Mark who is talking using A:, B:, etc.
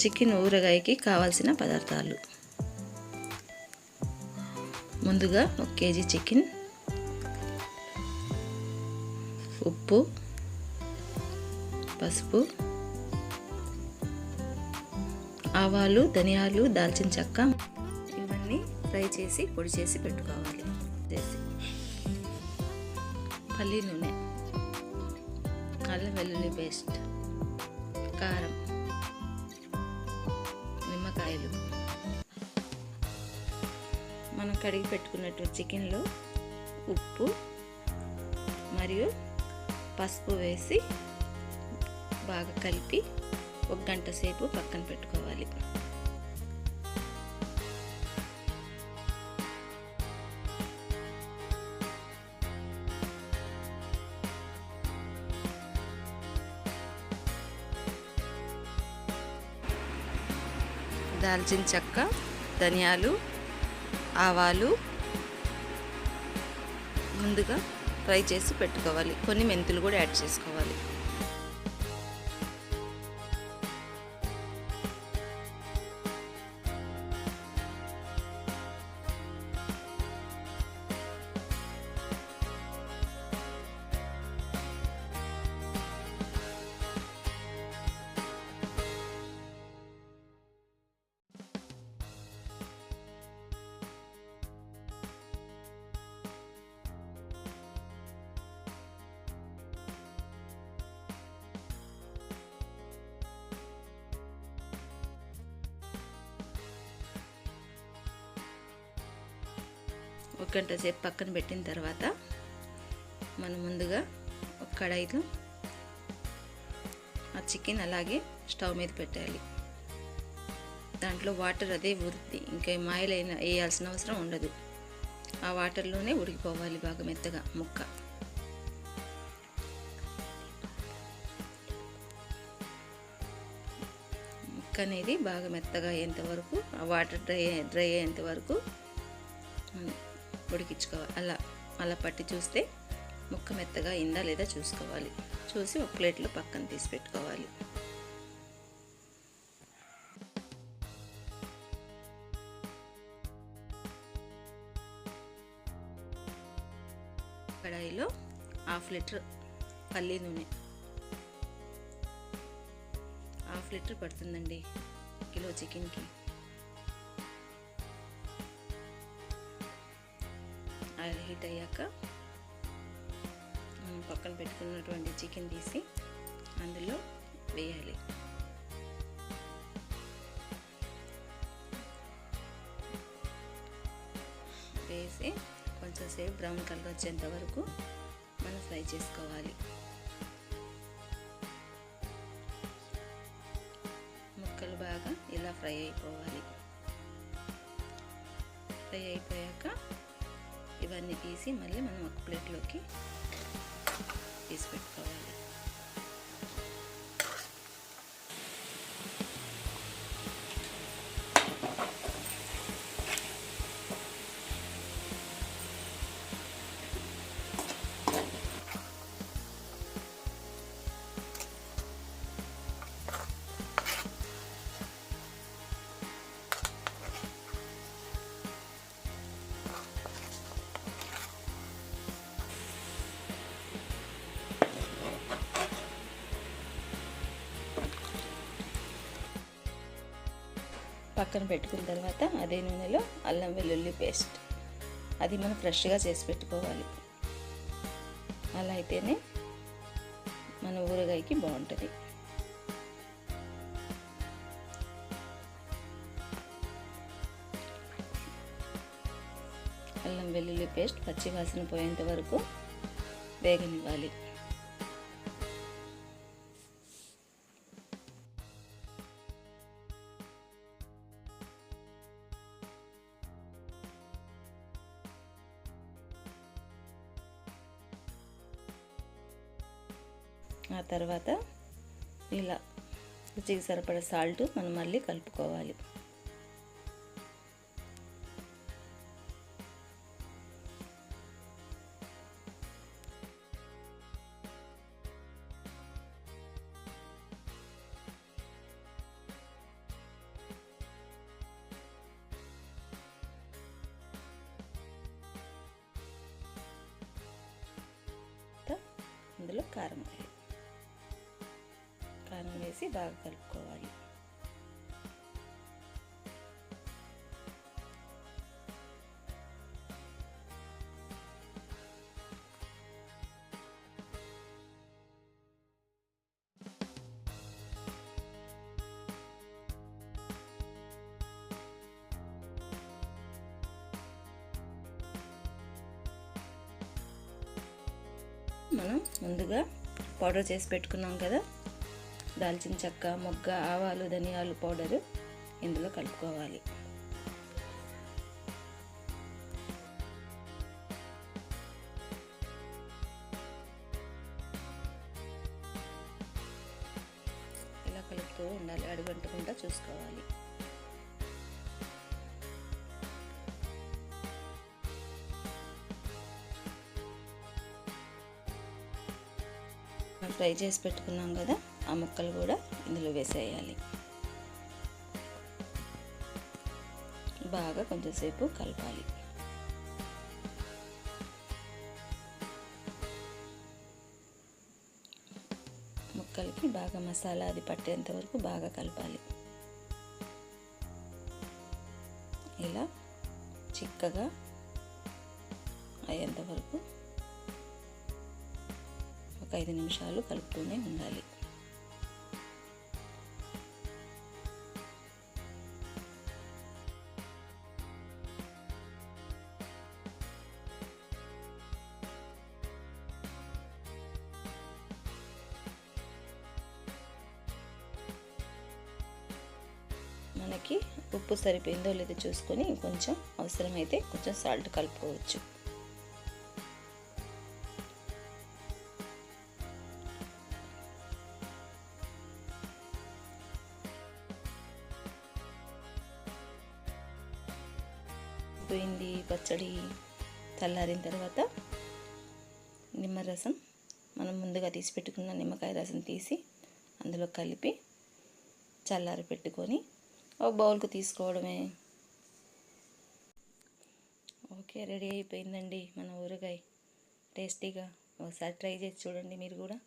A: Chicken ఊరగాయకి కావాల్సిన పదార్థాలు. ముందుగా 1 కేజీ చికెన్, ఉప్పు, పసుపు, ఆవాలు, ధనియాలు, దాల్చిన చెక్క ఇవన్నీ ఫ్రై చేసి పొడి చేసి పెట్టుకోవాలి. పల్లి నూనె, అల్లం వెల్లుల్లి పేస్ట్, కారం, నిమ్మకాయలు. మనం కడిగి పెట్టుకున్నట్టు చికెన్లో ఉప్పు మరియు పసుపు వేసి బాగా కలిపి 1 గంట సేపు పక్కన పెట్టుకోవాలి. దాల్చిన చెక్క, ధనియాలు, ఆవాలు ముందుగా ఫ్రై చేసి పెట్టుకోవాలి. కొన్ని మెంతులు కూడా యాడ్ చేసుకోవాలి. ఒక గంట సేపు పక్కన పెట్టిన తర్వాత మనం ముందుగా ఒక కడాయిలో ఆ చికెన్ అలాగే స్టవ్ మీద పెట్టాలి. దాంట్లో వాటర్ అదే ఉడుకుతుంది, ఇంకా ఆయిల్ అయినా వేయాల్సిన అవసరం ఉండదు. ఆ వాటర్లోనే ఉడికిపోవాలి బాగా మెత్తగా ముక్క. ముక్క అనేది బాగా మెత్తగా అయ్యేంత వరకు, ఆ వాటర్ డ్రై అయ్యేంత వరకు ఉడికించుకోవాలి. అలా పట్టి చూస్తే ముక్క మెత్తగా అయిందా లేదా చూసుకోవాలి. చూసి ఒక ప్లేట్లో పక్కన తీసి పెట్టుకోవాలి. కడాయిలో 1/2 లీటర్ పల్లి నూనె, 1/2 లీటర్ పడుతుందండి కిలో చికెన్కి. ఆయిల్ హీట్ అయ్యాక పక్కన పెట్టుకున్నటువంటి చికెన్ తీసి అందులో వేయాలి. వేసి కొంచెం సేపు బ్రౌన్ కలర్ వచ్చేంత వరకు మనం ఫ్రై చేసుకోవాలి. ముక్కలు బాగా ఇలా ఫ్రై అయిపోవాలి. ఫ్రై అయిపోయాక ఇవన్నీ తీసి మళ్ళీ మనం ఒక ప్లేట్లోకి తీసి పెట్టుకోవాలి. పక్కన పెట్టుకున్న తర్వాత అదే నూనెలో అల్లం వెల్లుల్లి పేస్ట్, అది మనం ఫ్రెష్గా చేసి పెట్టుకోవాలి. అలా అయితేనే మన ఊరగాయకి బాగుంటుంది. అల్లం వెల్లుల్లి పేస్ట్ పచ్చి వాసన పోయేంత వరకు వేగనివ్వాలి. ఆ తర్వాత ఇలా రుచికి సరిపడా సాల్ట్ మనం మళ్ళీ కలుపుకోవాలి. అందులో కారం వేసి బాగా కలుపుకోవాలి. మనం ముందుగా పౌడర్ చేసి పెట్టుకున్నాం కదా, దాల్చిన చెక్క, మొగ్గ, ఆవాలు, ధనియాలు పౌడరు ఇందులో కలుపుకోవాలి. ఇలా కలుపుతూ ఉండాలి, అడుగంటకుండా చూసుకోవాలి. ఫ్రై చేసి పెట్టుకున్నాం కదా, ఆ ముక్కలు కూడా ఇందులో వేసేయాలి. బాగా కొంచెంసేపు కలపాలి. ముక్కలకి బాగా మసాలా అది పట్టేంత వరకు బాగా కలపాలి. ఇలా చిక్కగా అయ్యేంత వరకు ఒక 5 నిమిషాలు కలుపుతూనే ఉండాలి. మనకి ఉప్పు సరిపోయిందో లేదో చూసుకొని కొంచెం అవసరమైతే కొంచెం సాల్ట్ కలుపుకోవచ్చు. పోయింది పచ్చడి చల్లారిన తర్వాత నిమ్మరసం, మనం ముందుగా తీసి పెట్టుకున్న నిమ్మకాయ రసం తీసి అందులో కలిపి చల్లారి పెట్టుకొని ఒక బౌల్కి తీసుకోవడమే. ఓకే, రెడీ అయిపోయిందండి మన ఊరగాయ. టేస్టీగా ఒకసారి ట్రై చేసి చూడండి మీరు కూడా.